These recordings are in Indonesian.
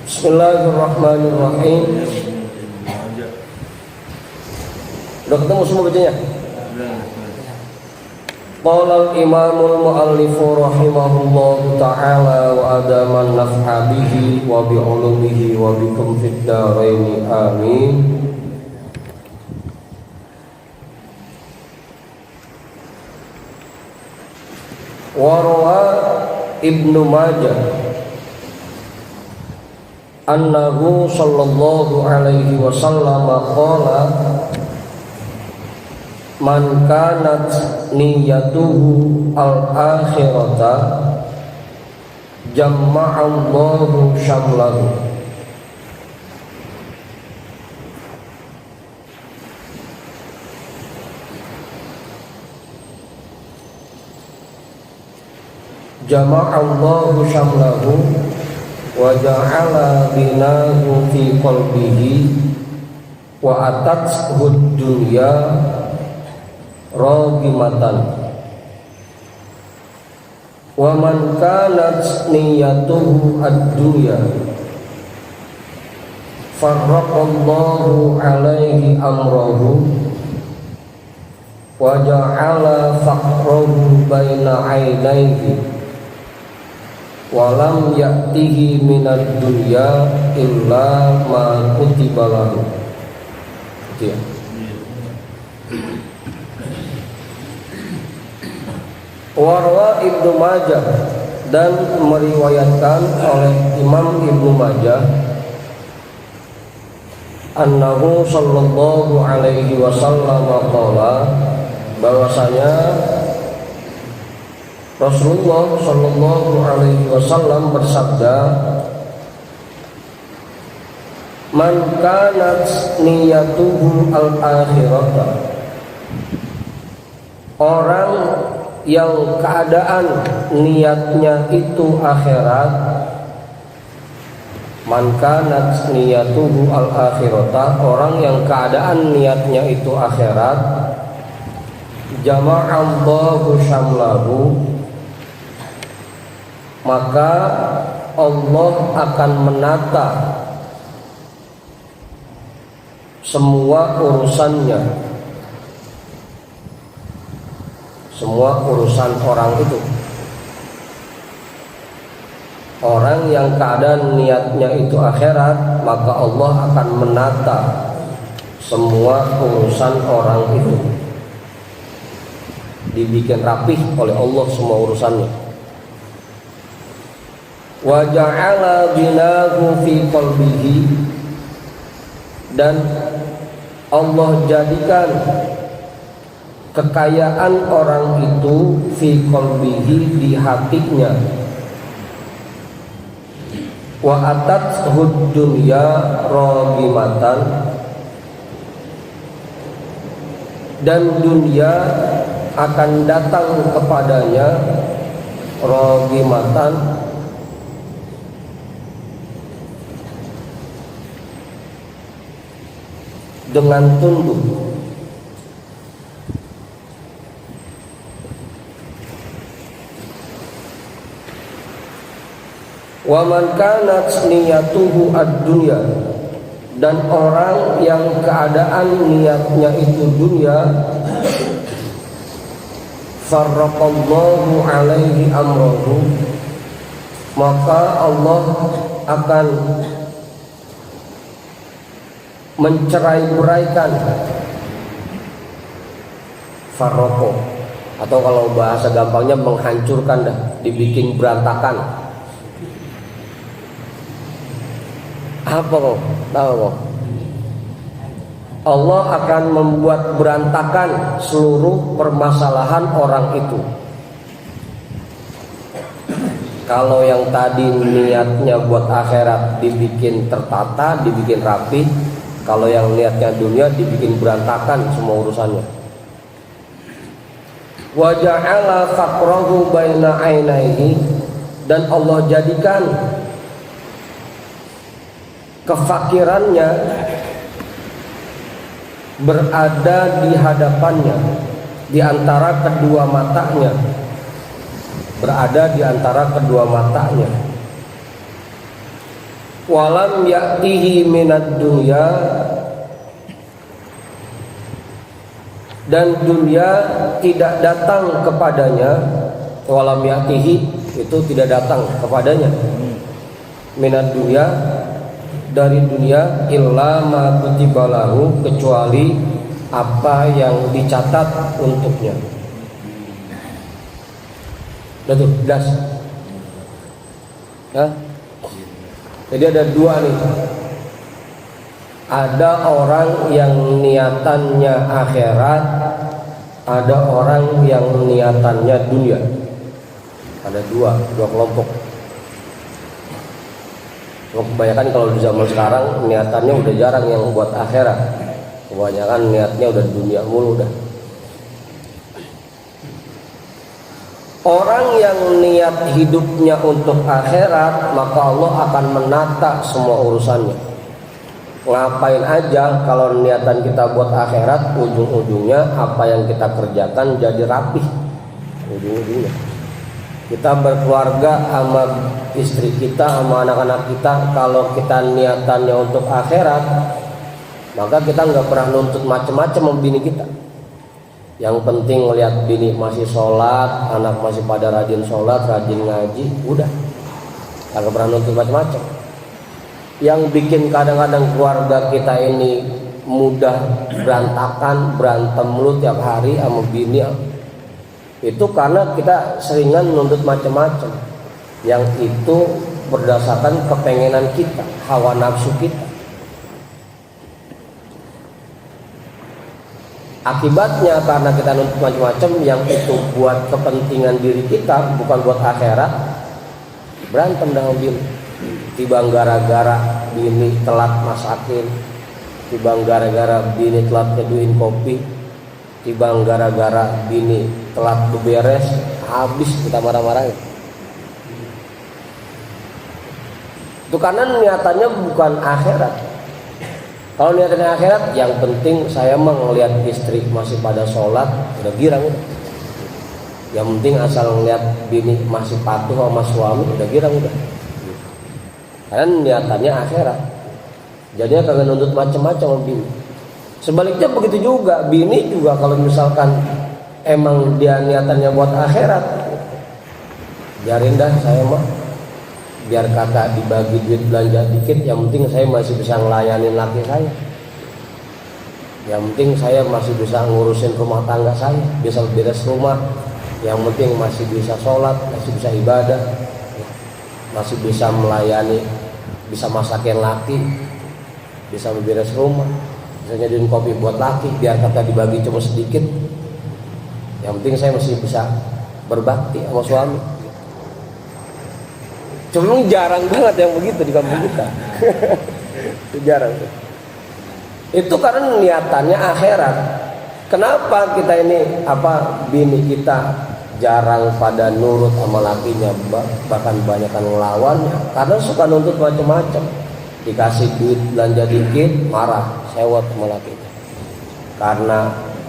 Bismillahirrahmanirrahim. Udah ketemu semua bacanya? Qala al-imamul muallifu rahimahullahu ta'ala wa adaman naf'a bihi wa bi'ulumihi wa bikum fid dharaini amin. Wa rawa Ibnu Majah annahu sallallahu alaihi wasallam qala man kanat niyatuhu al-akhirata jamma'allahu syamlahu. Jama'allahu syamlahu wa ja'ala binahu fi qalbihi wa atathu dunya ragimatan wa man kanat niyatuhu ad-dunya farraqallahu alaihi amrahu wa ja'ala faqrahu baina 'ainaihi walam ya'tihi minad dunya illa ma kutiba lahu. Itu ya. Warwa Ibnu Majah, dan meriwayatkan oleh Imam Ibnu Majah annahu sallallahu alaihi wasallam qala, bahwasanya Rasulullah sallallahu alaihi wasallam bersabda, man kanat niyatuhu al-akhirata, orang yang keadaan niatnya itu akhirat, man kanat niyatuhu al-akhirata, orang yang keadaan niatnya itu akhirat, jama'allahu syamlahu, maka Allah akan menata semua urusannya, semua urusan orang itu. Orang yang keadaan niatnya itu akhirat, maka Allah akan menata semua urusan orang itu, dibikin rapih oleh Allah semua urusannya. Wa ja'ala binahu fi qalbihi, dan Allah jadikan kekayaan orang itu fi qalbihi, di hatinya. Wa atathu dunya ragimatan, dan dunia akan datang kepadanya ragimatan, dengan tunduk. Wa man kanat niyatuhu ad-dunya, dan orang yang keadaan niatnya itu dunia, farraqallahu alaihi amrahu, maka Allah akan mencerai-beraikan, farraqo, atau kalau bahasa gampangnya menghancurkan, dah dibikin berantakan. Apa kok? Tahu kok? Allah akan membuat berantakan seluruh permasalahan orang itu. Kalau yang tadi niatnya buat akhirat dibikin tertata, dibikin rapi. Kalau yang niatnya dunia dibikin berantakan semua urusannya. Wa ja'ala faqrahu baina 'ainaihi, dan Allah jadikan kefakirannya berada di hadapannya, di antara kedua matanya, berada di antara kedua matanya. Walam ya'tihi minad dunya, dan dunia tidak datang kepadanya. Walam ya'tihi itu tidak datang kepadanya, minad dunya, dari dunia, illa ma kutiba lahu, kecuali apa yang dicatat untuknya. Betul, jelas. Jadi ada dua nih. Ada orang yang niatannya akhirat, ada orang yang niatannya dunia. Ada dua kelompok. Kebanyakan kalau di zaman sekarang niatannya udah jarang yang buat akhirat. Kebanyakan niatnya udah dunia mulu dah. Orang yang niat hidupnya untuk akhirat, maka Allah akan menata semua urusannya. Ngapain aja kalau niatan kita buat akhirat, ujung-ujungnya apa yang kita kerjakan jadi rapih. Ujung-ujungnya kita berkeluarga sama istri kita, sama anak-anak kita, kalau kita niatannya untuk akhirat, maka kita nggak pernah nuntut macam-macam sama bini kita. Yang penting melihat bini masih sholat, anak masih pada rajin sholat, rajin ngaji, udah. Nggak pernah nuntut macam-macam. Yang bikin kadang-kadang keluarga kita ini mudah berantakan, berantem mulu tiap hari sama bini, itu karena kita seringan nuntut macam-macam. Yang itu berdasarkan kepengenan kita, hawa nafsu kita. Akibatnya karena kita nuntut macam-macam yang itu buat kepentingan diri kita, bukan buat akhirat, berantem dengan bini. Tibang gara-gara bini telat masakin, tibang gara-gara bini telat nyeduin kopi, tibang gara-gara bini telat beberes, habis kita marah-marahin. Itu karena niatannya bukan akhirat. Kalau niatannya akhirat, yang penting saya mah ngelihat istri masih pada sholat, udah girang udah. Yang penting asal ngelihat bini masih patuh sama suami, udah girang udah. Karena niatannya akhirat. Jadinya kagak nuntut macam-macam sama bini. Sebaliknya begitu juga, bini juga kalau misalkan emang dia niatannya buat akhirat, biarin dah saya mah, biar kakak dibagi duit belanja dikit, yang penting saya masih bisa ngelayanin laki saya, yang penting saya masih bisa ngurusin rumah tangga saya, bisa beres rumah, yang penting masih bisa sholat, masih bisa ibadah, masih bisa melayani, bisa masakin laki, bisa beres rumah, bisa nyediain kopi buat laki, biar kakak dibagi cuma sedikit, yang penting saya masih bisa berbakti sama suami. Cuma jarang banget yang begitu di kampung kita. Itu jarang. Itu karena niatannya akhirat. Kenapa kita ini bini kita jarang pada nurut sama lakinya, bahkan banyakan ngelawannya? Karena suka nuntut macam-macam. Dikasih duit belanja dikit marah, sewot sama lakinya. Karena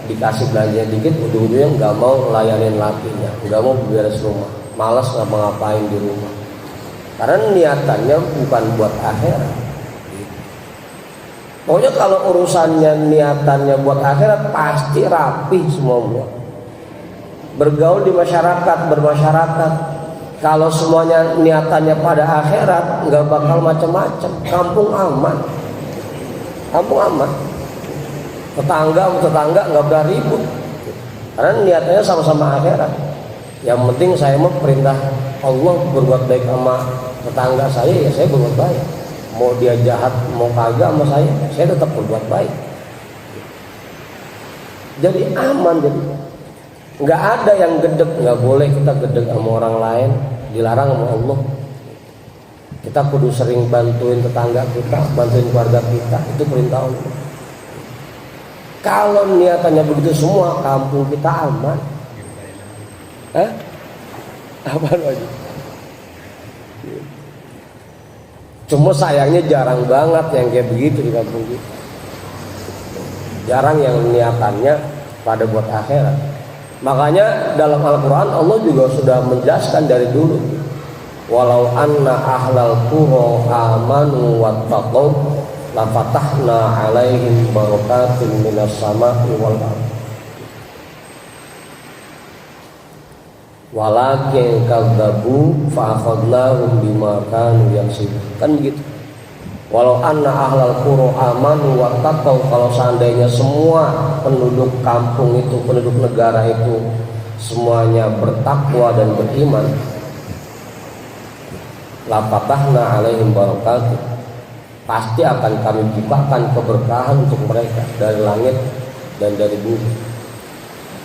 dikasih belanja dikit, ujung-ujungnya nggak mau ngelayanin lakinya, nggak mau beres rumah, malas ngapa-ngapain di rumah. Karena niatannya bukan buat akhirat. Pokoknya kalau urusannya niatannya buat akhirat, pasti rapi semuanya. Bergaul di masyarakat, bermasyarakat, kalau semuanya niatannya pada akhirat, nggak bakal macam-macam. Kampung aman, kampung aman. Tetangga nggak pernah ribut, karena niatannya sama-sama akhirat. Yang penting saya mau perintah Allah berbuat baik sama tetangga saya, ya saya berbuat baik. Mau dia jahat, mau kagak sama saya tetap berbuat baik. Jadi aman, jadi nggak ada yang gedek, nggak boleh kita gedek sama orang lain, dilarang sama Allah. Kita kudu sering bantuin tetangga kita, bantuin keluarga kita, itu perintah Allah. Kalau niatannya begitu semua, kampung kita aman. Apa lagi? Cuma sayangnya jarang banget yang kayak begitu di kampung kita. Jarang yang niatannya pada buat akhirat. Makanya dalam Al-Quran Allah juga sudah menjelaskan dari dulu. walau anna ahlal qura amanu wattaqaw la fatahna 'alaihim barakatin minas sama'i wal ardh walakin kadzabu fa akhadnahum bima kanu yaksibun. Kan begitu. Walau anna ahlal qura amanu wattaqaw, kalau seandainya semua penduduk kampung itu, penduduk negara itu semuanya bertakwa dan beriman, la fatahna 'alaihim barakatin, pasti akan kami bukakan keberkahan untuk mereka dari langit dan dari bumi.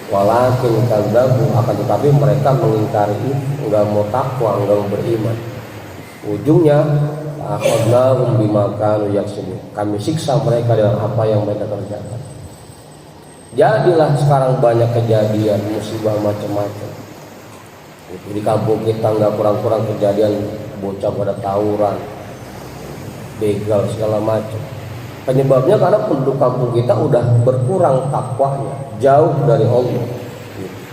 Walakin kadzabu, akan tetapi mereka mengingkari, enggak mau takwa, enggak mau beriman. Ujungnya akhadnahum bima kanu yaksibun, kami siksa mereka dengan apa yang mereka kerjakan. Jadilah sekarang banyak kejadian musibah macam-macam. Di kampung kita enggak kurang-kurang kejadian bocah pada tawuran, begal segala macam. Penyebabnya karena penduduk kampung kita udah berkurang takwanya, jauh dari Allah.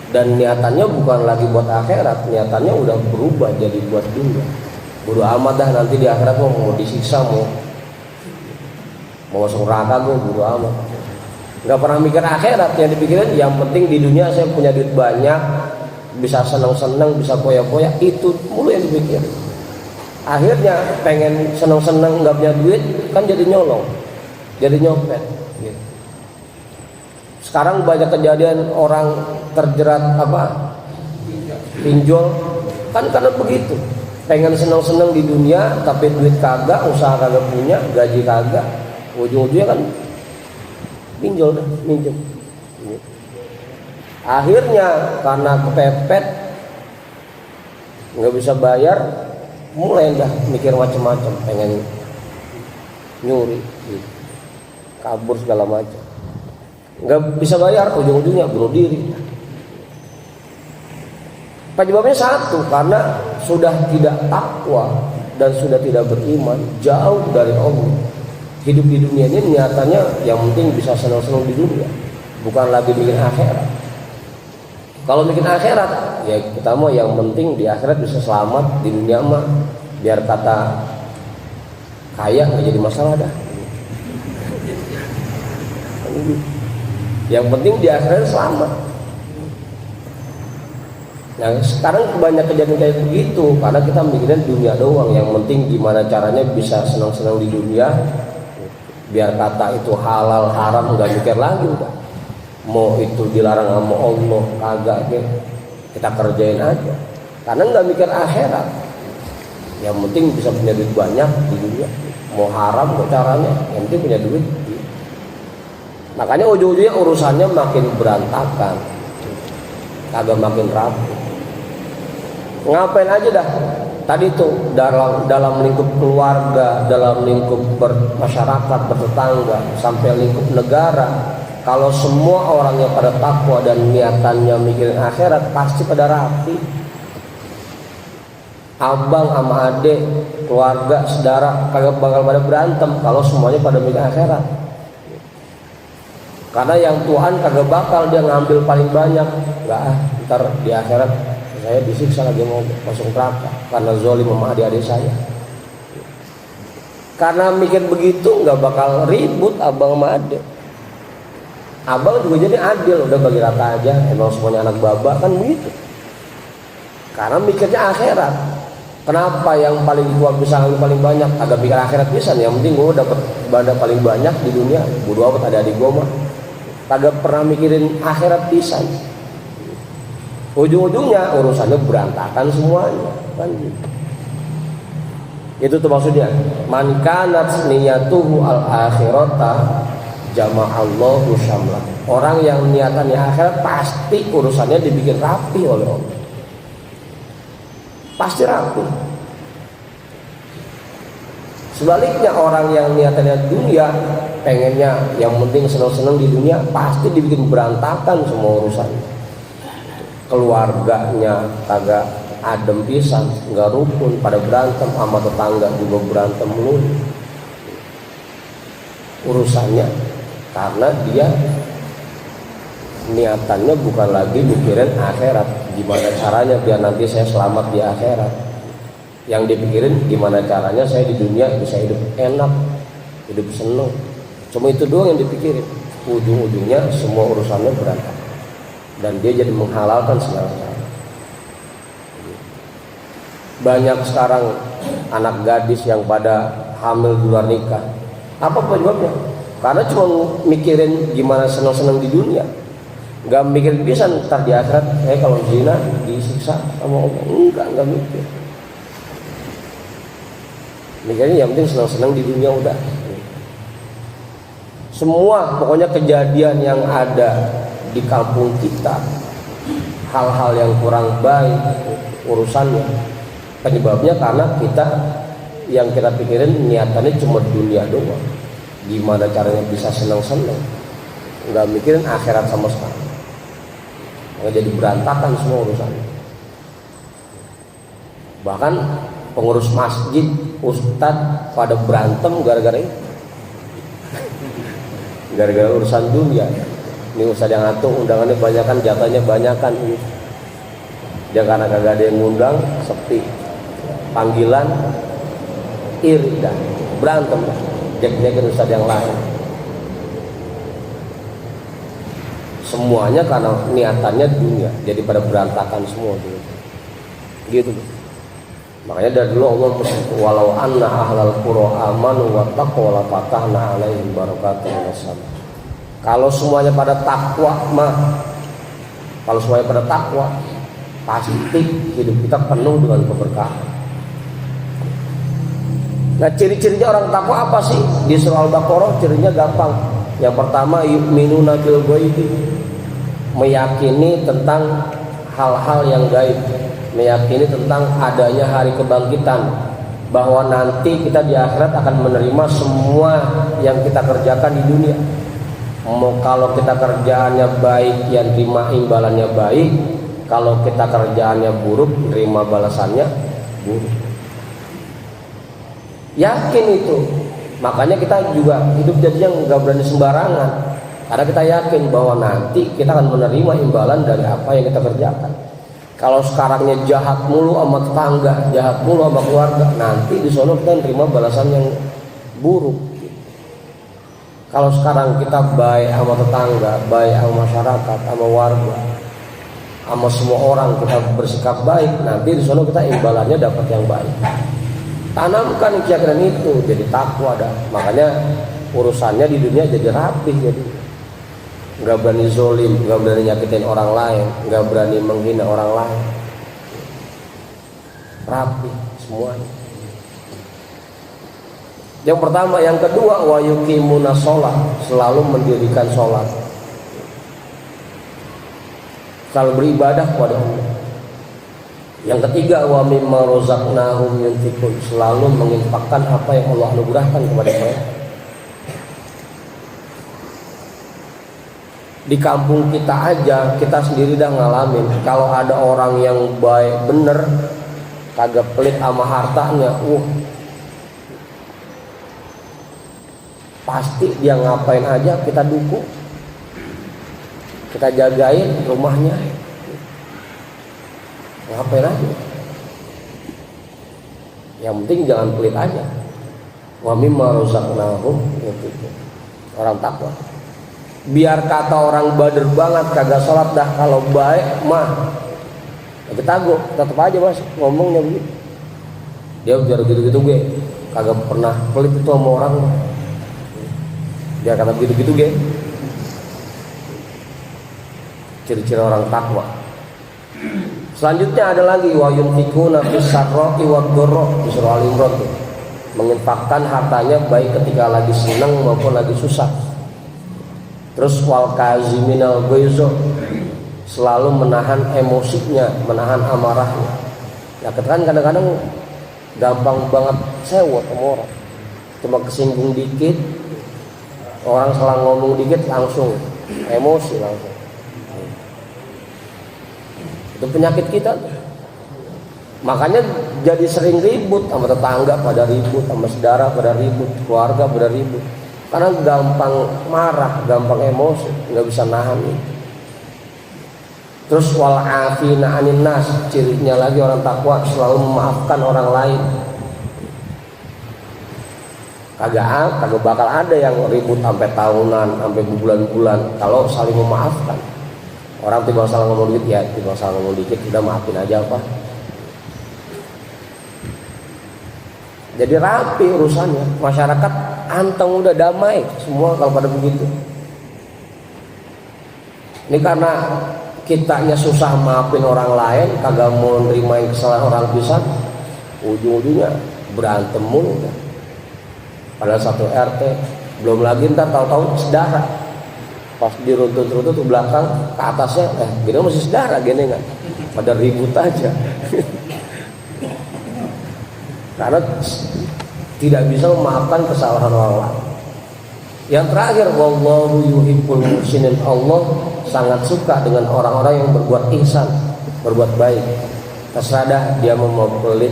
Dan niatannya bukan lagi buat akhirat, niatannya udah berubah jadi buat dunia. Bodo amat dah, nanti di akhirat mau disiksa, mau masuk neraka, gue bodo amat. Nggak pernah mikir akhirat, yang dipikirin yang penting di dunia saya punya duit banyak, bisa senang-senang, bisa poya-poya, itu mulu yang dipikir. Akhirnya pengen senang-senang nggak punya duit, kan jadi nyolong, jadi nyopet gitu. Sekarang banyak kejadian orang terjerat pinjol, kan karena begitu. Pengen senang-senang di dunia tapi duit kagak, usaha kagak punya, gaji kagak, ujung-ujungnya kan pinjol dah, minjem gitu. Akhirnya karena kepepet nggak bisa bayar, mulai dah mikir macam-macam, pengen nyuri gitu, kabur segala macam, nggak bisa bayar, ujung-ujungnya bunuh diri. Penyebabnya satu, karena sudah tidak takwa dan sudah tidak beriman, jauh dari Allah. Hidup di dunia ini niatannya yang penting bisa senang-senang di dunia, bukan lagi bikin akhirat. Kalau bikin akhirat, ya kita mau yang penting di akhirat bisa selamat, di dunia mah biar kata kaya nggak jadi masalah dah. Yang penting di akhirat selamat. Nah sekarang banyak kejadian kayak begitu karena kita mikirin dunia doang. Yang penting gimana caranya bisa senang-senang di dunia, biar kata itu halal haram nggak mikir lagi udah. Mau itu dilarang sama Allah kagak deh, kita kerjain aja karena nggak mikir akhirat. Yang penting bisa punya duit banyak di dunia, mau haram mau caranya, yang penting punya duit. Makanya ujung-ujungnya urusannya makin berantakan, kagak makin rapi. Ngapain aja dah tadi tuh dalam lingkup keluarga, dalam lingkup masyarakat, bertetangga, sampai lingkup negara. Kalau semua orangnya pada takwa dan niatannya mikirin akhirat, pasti pada rapi. Abang sama adik, keluarga, saudara kagak bakal pada berantem kalau semuanya pada mikir akhirat. Karena yang Tuhan kagak bakal dia ngambil paling banyak. Enggak, ntar di akhirat saya disiksa lagi mau masuk neraka karena zalim sama adik-adik saya. Karena mikir begitu nggak bakal ribut abang sama adik. Abang juga jadi adil, udah bagi rata aja, emang semuanya anak baba kan begitu. Karena mikirnya akhirat. Kenapa yang paling gua bisa ngambil paling banyak? Agak mikir akhirat bisa, yang penting gua dapat benda paling banyak di dunia. Bodo amat ada adik gua mah. Kagak pernah mikirin akhirat pisan. Ujung-ujungnya urusannya berantakan semuanya kan gitu. Itu tuh maksudnya man kanat niyatuhu al-akhirata jama'allahu syamlah. Orang yang niatannya akhirat pasti urusannya dibikin rapi oleh Allah. Pasti rapi. Sebaliknya orang yang niatannya dunia, pengennya yang penting senang-senang di dunia, pasti dibikin berantakan semua urusannya. Keluarganya kagak adem pisan, nggak rukun, pada berantem, sama tetangga juga berantem mulu. Urusannya karena dia niatannya bukan lagi mikirin akhirat, gimana caranya biar nanti saya selamat di akhirat. Yang dipikirin gimana caranya saya di dunia bisa hidup enak, hidup seneng. Cuma itu doang yang dipikirin. Ujung-ujungnya semua urusannya berantakan dan dia jadi menghalalkan segala cara. Banyak sekarang anak gadis yang pada hamil di luar nikah. Apa penyebabnya? Karena cuma mikirin gimana senang-senang di dunia, nggak mikirin bisa ntar di akhirat. Kalau zina disiksa sama Allah, nggak mikir. Mikirnya yang penting senang-senang di dunia udah. Semua pokoknya kejadian yang ada di kampung kita, hal-hal yang kurang baik urusannya, penyebabnya karena kita yang kita pikirin niatannya cuma dunia doang. Gimana caranya bisa senang-senang, nggak mikirin akhirat sama sekali. Nggak jadi berantakan semua urusannya. Bahkan pengurus masjid, ustadz pada berantem gara-gara itu. Gara-gara urusan dunia. Ini ustadz yang atur undangannya banyakan, jatahnya banyakan. Dia karena kagak ada yang ngundang, sepi. Panggilan iri dan berantem dah. Jek-jekin ustadz yang lain. Semuanya karena niatannya dunia, jadi pada berantakan semua gitu. Makanya dari dulu Allah berfirman, walau anna ahlal qura amanu wattaqwa la fatahna alaihim barakatan minas sama. Kalau semuanya pada takwa pasti hidup kita penuh dengan keberkahan. Nah, ciri-cirinya orang takwa apa sih? Di surah Al-Baqarah cirinya gampang. Yang pertama, yu'minuna bil ghaibi, meyakini tentang hal-hal yang gaib, meyakini tentang adanya hari kebangkitan, bahwa nanti kita di akhirat akan menerima semua yang kita kerjakan di dunia. Mau kalau kita kerjaannya baik, yang terima imbalannya baik. Kalau kita kerjaannya buruk, terima balasannya buruk. Yakin itu. Makanya kita juga hidup jadi yang nggak berani sembarangan. Karena kita yakin bahwa nanti kita akan menerima imbalan dari apa yang kita kerjakan. Kalau sekarangnya jahat mulu sama tetangga, jahat mulu sama keluarga, nanti di sono kita terima balasan yang buruk. Kalau sekarang kita baik sama tetangga, baik sama masyarakat, sama warga, sama semua orang kita bersikap baik, nanti di sono kita imbalannya dapat yang baik. Tanamkan keyakinan itu, jadi takwa dah. Makanya urusannya di dunia jadi rapih, jadi nggak berani zolim, nggak berani nyakitin orang lain, nggak berani menghina orang lain. Rapih semuanya. Yang pertama, yang kedua, wa yuqimuna sholat, selalu mendirikan sholat, selalu beribadah kepada Allah. Yang ketiga, wa mimma razaqnahum yunfiqun, selalu menginfakkan apa yang Allah anugerahkan kepada mereka. Di kampung kita aja, kita sendiri dah ngalamin. Kalau ada orang yang baik bener, kagak pelit sama hartanya, pasti dia ngapain aja kita dukung, kita jagain rumahnya, ngapain aja. Yang penting jangan pelit aja. Wa mimma razaqnahum yunfiqun. Orang takwa. Biar kata orang bader banget kagak sholat dah, kalau baik mah kita tetap aja mas ngomongnya begitu. Dia biar gitu-gitu gue kagak pernah pelit itu sama orang. Dia kata gitu-gitu gue. Ciri-ciri orang takwa. Selanjutnya ada lagi wa yunfiquna fis sarra'i wad dharra, di surah Al-Imran tuh. Menginfakkan hartanya baik ketika lagi senang maupun lagi susah. Terus wal kaziminal ghaiza, selalu menahan emosinya, menahan amarahnya. Ya kan kadang-kadang gampang banget sewot sama orang. Cuma kesinggung dikit, orang salah ngomong dikit langsung emosi langsung. Itu penyakit kita. Makanya jadi sering ribut sama tetangga, pada ribut sama saudara, pada ribut keluarga, pada ribut. Karena gampang marah, gampang emosi, nggak bisa nahan itu. Terus wal afina anin nas, cirinya lagi orang takwa selalu memaafkan orang lain. Kagak bakal ada yang ribut sampai tahunan, sampai bulan-bulan kalau saling memaafkan. Orang tiba salah ngomong dikit ya, tiba salah ngomong dikit udah maafin aja apa. Jadi rapi urusannya, masyarakat anteng udah damai semua kalau pada begitu. Ini karena kitanya susah maafin orang lain, kagak mau nerimain kesalahan orang pisan, ujung-ujungnya berantem mulu. Padahal satu RT, belum lagi ntar tahu-tahu saudara, pas diruntut-runtut ke belakang ke atasnya, gini masih saudara gini nggak, pada ribut aja. Karena tidak bisa memaafkan kesalahan orang lain. Yang terakhir, wallahu yuhibbul muhsinin, Allah sangat suka dengan orang-orang yang berbuat ihsan, berbuat baik. Terserah dah dia mau pelit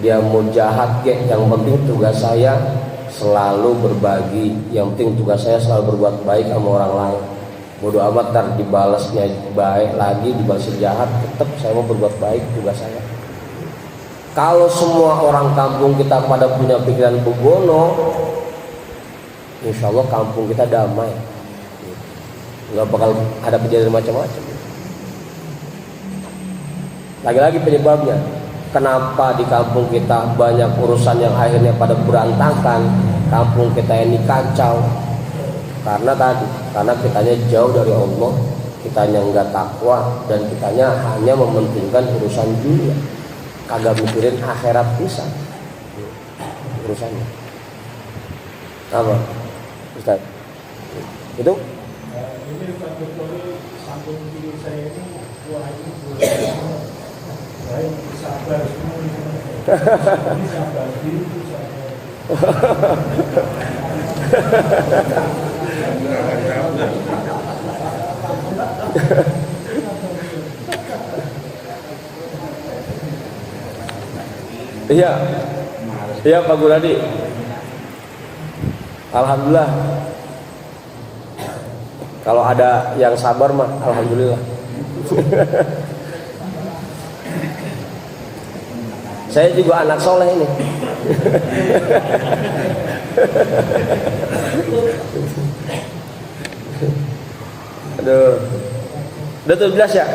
dia mau jahat yang penting tugas saya selalu berbagi, yang penting tugas saya selalu berbuat baik sama orang lain. Bodoh amat ntar dibalasnya baik lagi, dibalasnya jahat, tetap saya mau berbuat baik, tugas saya. Kalau semua orang kampung kita pada punya pikiran begono, insya Allah kampung kita damai, nggak bakal ada kejadian macam-macam. Lagi-lagi penyebabnya, kenapa di kampung kita banyak urusan yang akhirnya pada berantakan, kampung kita ini kacau? Karena kitanya jauh dari Allah, kitanya nggak takwa, dan kitanya hanya mementingkan urusan dunia, kagak mikirin akhirat pisan urusannya. Apa Ustaz? Itu ini Pak Jokowi samping kiri saya ini, wah ini baik, sabar semua ini sabar diri, Iya Pak Guradi. Alhamdulillah. Kalau ada yang sabar mah alhamdulillah. Saya juga anak soleh ini. Aduh. Udah tuh jelas ya?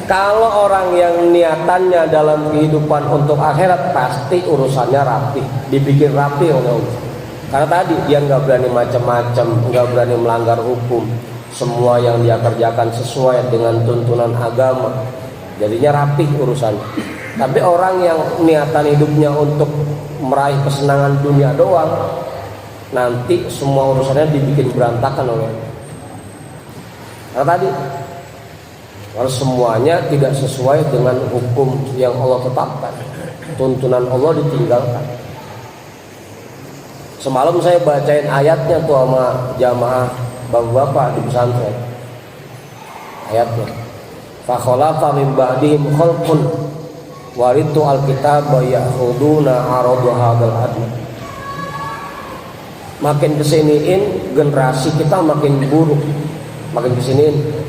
Kalau orang yang niatannya dalam kehidupan untuk akhirat, pasti urusannya rapi, dibikin rapi oleh Allah. Karena tadi dia nggak berani macam-macam, nggak berani melanggar hukum. Semua yang dia kerjakan sesuai dengan tuntunan agama, jadinya rapi urusannya. Tapi orang yang niatan hidupnya untuk meraih kesenangan dunia doang, nanti semua urusannya dibikin berantakan oleh Allah. Karena tadi kalau semuanya tidak sesuai dengan hukum yang Allah tetapkan, tuntunan Allah ditinggalkan. Semalam saya bacain ayatnya tuh sama jamaah bapak-bapak di pesantren. Ayatnya, fa khalafa min ba'dihim khalqun waritu alkitaba ya'khuduna 'arada hadzal adna. Makin kesiniin generasi kita makin buruk, makin kesiniin.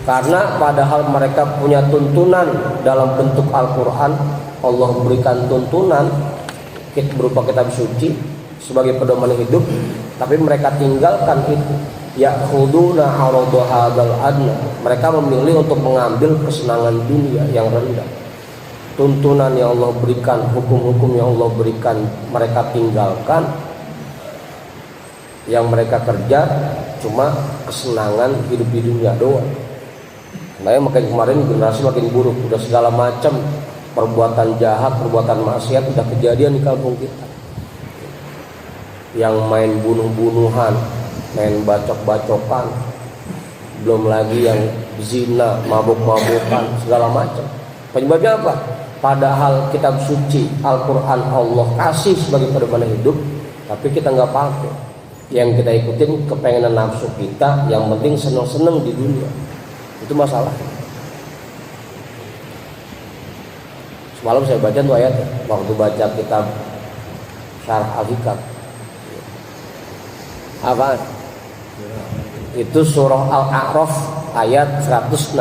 Karena padahal mereka punya tuntunan dalam bentuk Al-Quran, Allah berikan tuntunan berupa kitab suci sebagai pedoman hidup, tapi mereka tinggalkan itu. Ya'khuduna 'arada hadzal adna. Mereka memilih untuk mengambil kesenangan dunia yang rendah. Tuntunan yang Allah berikan, hukum-hukum yang Allah berikan, mereka tinggalkan. Yang mereka kerja cuma kesenangan hidup di dunia doang. Makanya makin kemarin generasi makin buruk, udah segala macam perbuatan jahat, perbuatan maksiat udah kejadian di kampung kita. Yang main bunuh-bunuhan, main bacok-bacokan, belum lagi yang zina, mabuk-mabukan, segala macam. Penyebabnya apa? Padahal kitab suci Al-Quran Allah kasih sebagai pedoman hidup, tapi kita nggak pakai. Yang kita ikutin kepengenan nafsu kita, yang penting seneng-seneng di dunia. Itu masalah. Semalam saya baca tuh ayat waktu baca kitab Syarh Al-Hikam. Apa? Itu surah Al-A'raf ayat 169.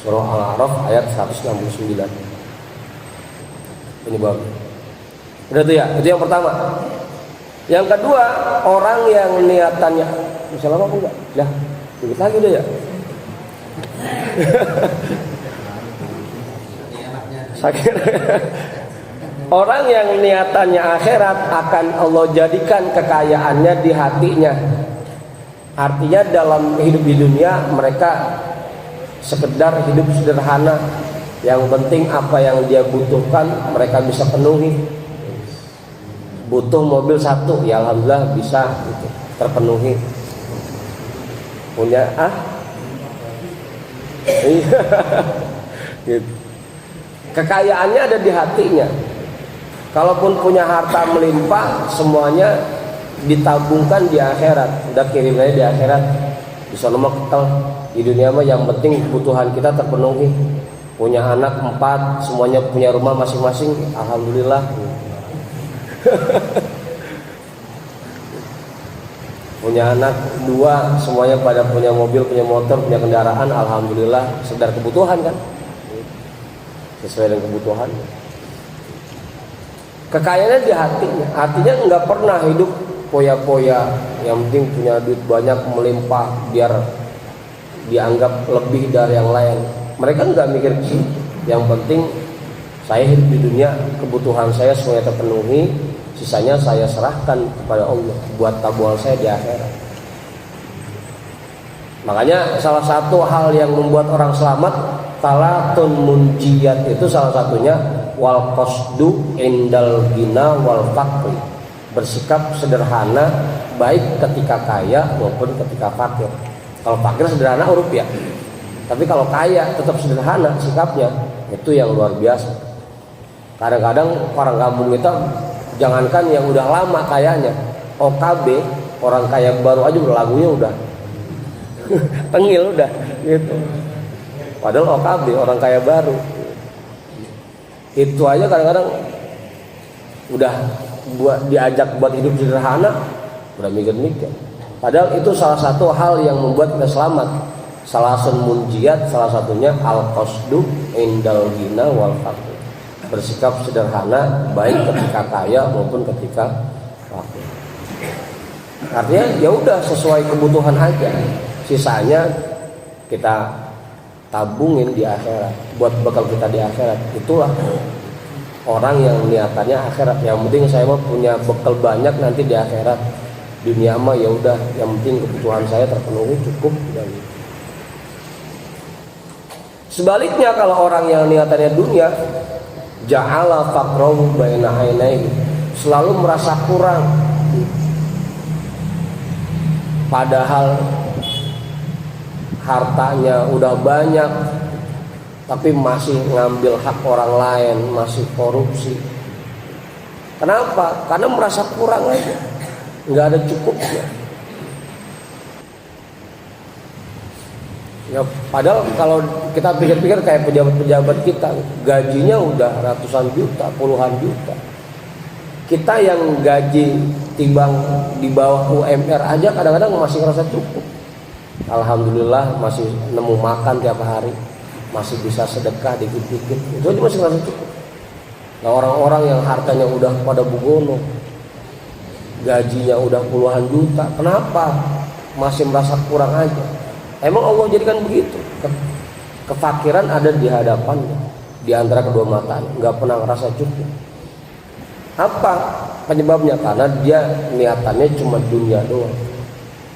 Surah Al-A'raf ayat 169. Ini bagus. Udah tuh ya, itu yang pertama. Yang kedua, orang yang niatannya bisa lama apa enggak? Ya, dikit lagi deh ya. Sakit. Orang yang niatannya akhirat akan Allah jadikan kekayaannya di hatinya. Artinya dalam hidup di dunia mereka sekedar hidup sederhana. Yang penting apa yang dia butuhkan mereka bisa penuhi. Butuh mobil satu, ya alhamdulillah bisa gitu, terpenuhi. Punya gitu. Kekayaannya ada di hatinya. Kalaupun punya harta melimpah, semuanya ditabungkan di akhirat. Udah kirim aja di akhirat. Di sana mah ketel. Di dunia mah yang penting kebutuhan kita terpenuhi. Punya anak 4, semuanya punya rumah masing-masing, alhamdulillah. Punya anak 2, semuanya pada punya mobil, punya motor, punya kendaraan, alhamdulillah. Sekedar kebutuhan kan, sesuai dengan kebutuhan. Kekayaannya di hatinya, artinya nggak pernah hidup poya-poya. Yang penting punya duit banyak melimpah biar dianggap lebih dari yang lain. Mereka nggak mikir sih. Yang penting saya hidup di dunia, kebutuhan saya semuanya terpenuhi, sisanya saya serahkan kepada Allah buat tabungan saya di akhirat. Makanya salah satu hal yang membuat orang selamat, talatun munjiyat, itu salah satunya wal qasdu indal gina wal faqri, bersikap sederhana baik ketika kaya maupun ketika fakir. Kalau fakir sederhana urip ya, tapi kalau kaya tetap sederhana sikapnya, itu yang luar biasa. Kadang-kadang orang kampung kita, jangankan yang udah lama kayanya, OKB, orang kaya baru aja lagunya udah tengil udah gitu. Padahal OKB orang kaya baru itu aja kadang-kadang udah diajak buat hidup sederhana, udah mikir-mikir. Padahal itu salah satu hal yang membuat kita selamat. Salasun munjiat, salah satunya al-qasdu indal ghina wal faqr, bersikap sederhana baik ketika kaya maupun ketika fakir. Artinya ya udah sesuai kebutuhan aja, sisanya kita tabungin di akhirat buat bekal kita di akhirat. Itulah orang yang niatannya akhirat. Yang penting saya mau punya bekal banyak nanti di akhirat. Dunia mah ya udah, yang penting kebutuhan saya terpenuhi cukup dan sebaliknya kalau orang yang niatannya dunia, ja'ala faqrahu baina ainaihi, selalu merasa kurang. Padahal hartanya udah banyak tapi masih ngambil hak orang lain, masih korupsi. Kenapa? Karena merasa kurang aja, nggak ada cukupnya. Ya, padahal kalau kita pikir-pikir kayak pejabat-pejabat kita, gajinya udah ratusan juta, puluhan juta. Kita yang gaji timbang di bawah UMR aja kadang-kadang masih ngerasa cukup. Alhamdulillah masih nemu makan tiap hari, masih bisa sedekah dikit-dikit, itu aja masih ngerasa cukup. Nah orang-orang yang hartanya udah pada bugono, gajinya udah puluhan juta, kenapa masih merasa kurang aja? Emang Allah jadikan begitu. Kefakiran ada di hadapannya, di antara kedua matanya, nggak pernah ngerasa cukup. Apa penyebabnya? Karena dia niatannya cuma dunia doang.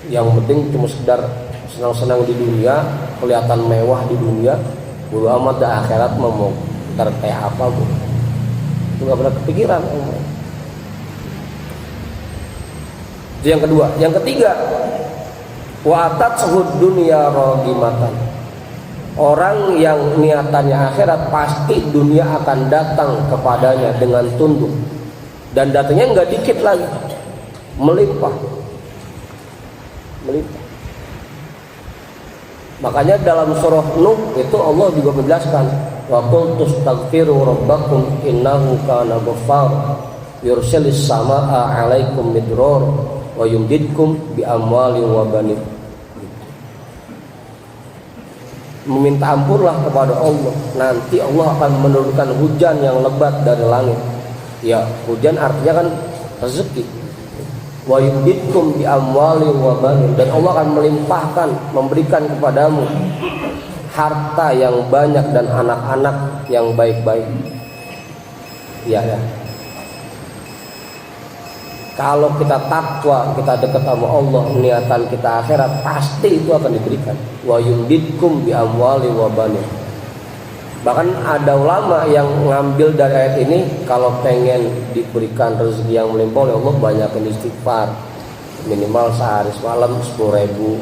Yang penting cuma sekedar senang-senang di dunia, kelihatan mewah di dunia, bodo amat dah akhirat mau ntar kayak apa bu. Itu nggak pernah kepikiran. Itu yang kedua. Yang ketiga, wa tatsahud dunya ragimatan. Orang yang niatannya akhirat, pasti dunia akan datang kepadanya dengan tunduk, dan datangnya nggak dikit lagi, melimpah. Makanya dalam surah Nuh itu Allah juga menjelaskan, wa qul tastaghfiru rabbakum innahu kana ghaffar yursilis samaa 'alaikum midrar wa yumdidkum bi amwali wa banin. Meminta ampunlah kepada Allah, nanti Allah akan menurunkan hujan yang lebat dari langit. Ya, hujan artinya kan rezeki. Wa yumdidkum bi amwali wa banin, dan Allah akan melimpahkan, memberikan kepadamu harta yang banyak dan anak-anak yang baik-baik. Ya. Kalau kita takwa, kita dekat sama Allah, niatan kita akhirat, pasti itu akan diberikan. Wa yumdidkum bi amwali wa banin. Bahkan ada ulama yang ngambil dari ayat ini, kalau pengen diberikan rezeki yang melimpah oleh Allah, banyakin istighfar. Minimal sehari semalam 10.000.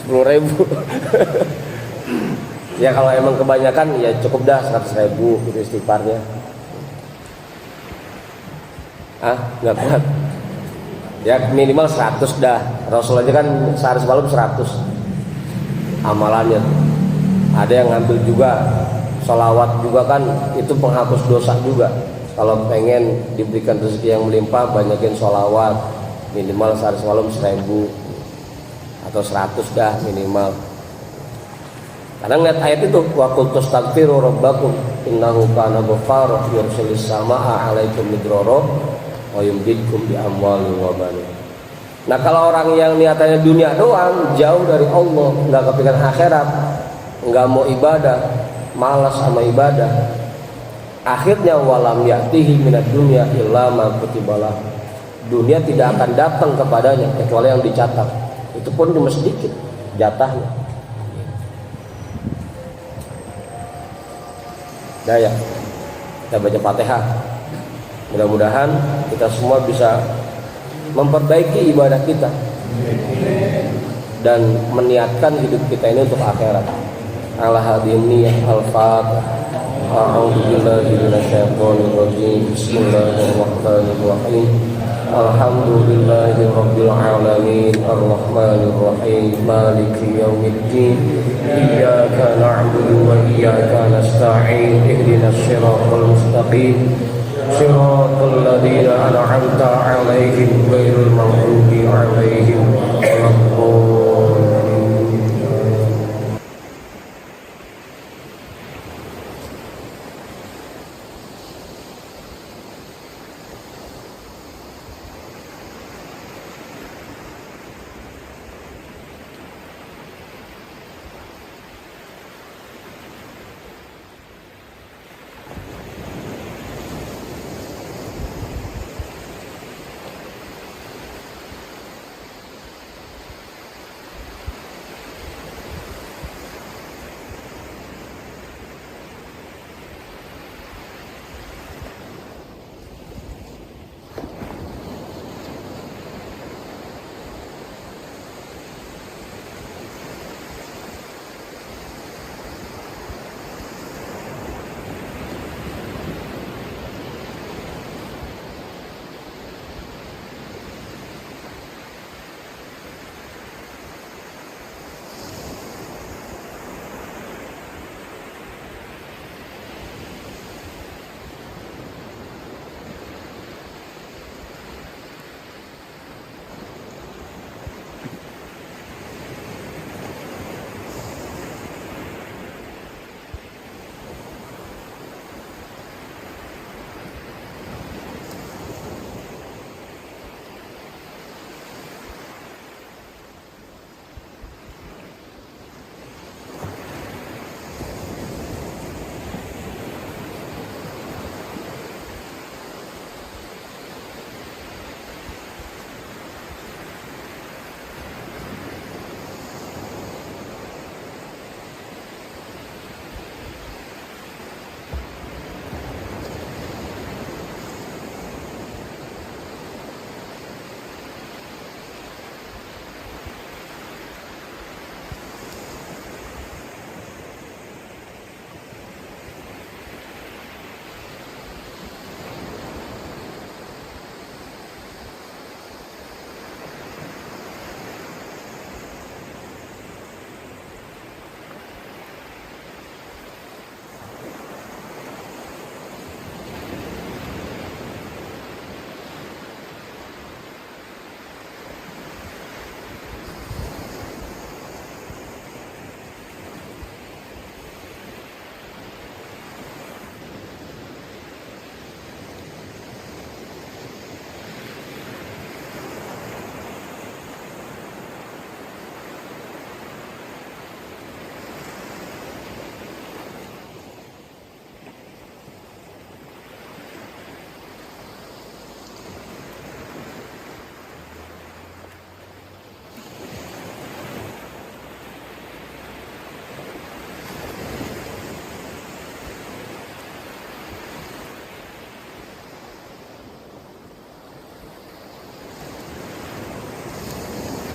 10.000. Ya kalau emang kebanyakan ya cukup dah 100.000 gitu istighfarnya. Nggak kuat. Ya minimal 100 dah. Rasul aja kan sehari semalam 100 amalannya. Ada yang ngambil juga sholawat juga kan, itu penghapus dosa juga. Kalau pengen diberikan rezeki yang melimpah, banyakin sholawat. Minimal sehari semalam 1.000 atau 100 dah minimal. Kadang lihat ayat itu, wa qul tastaghfiru rabbakum innahu kana ghaffara yursilis samaa'a 'alaikum midrara wa yumdidkum bi amwalin wa banin. Nah, kalau orang yang niatannya dunia doang, jauh dari Allah, enggak kepikiran akhirat, enggak mau ibadah, malas sama ibadah, akhirnya walam ya'tihi minad dunya illa ma kutibalah. Dunia tidak akan datang kepadanya kecuali yang dicatat. Itu pun cuma sedikit jatahnya. Nah ya, kita baca Fatihah. Mudah-mudahan kita semua bisa memperbaiki ibadah kita dan meniatkan hidup kita ini untuk akhirat. Ala hadhihi niyyah al-Fatihah. A'udzu billahi minasyaitonir rajim. Bismillahirrahmanirrahim. Alhamdulillahi rabbil alamin. Arrahmanir rahim. Maliki yaumiddin. Iyyaka na'budu wa iyyaka nasta'in. Ihdinas siratal mustaqim. Siratal ladzina an'amta 'alaihim ghairil maghdubi 'alaihim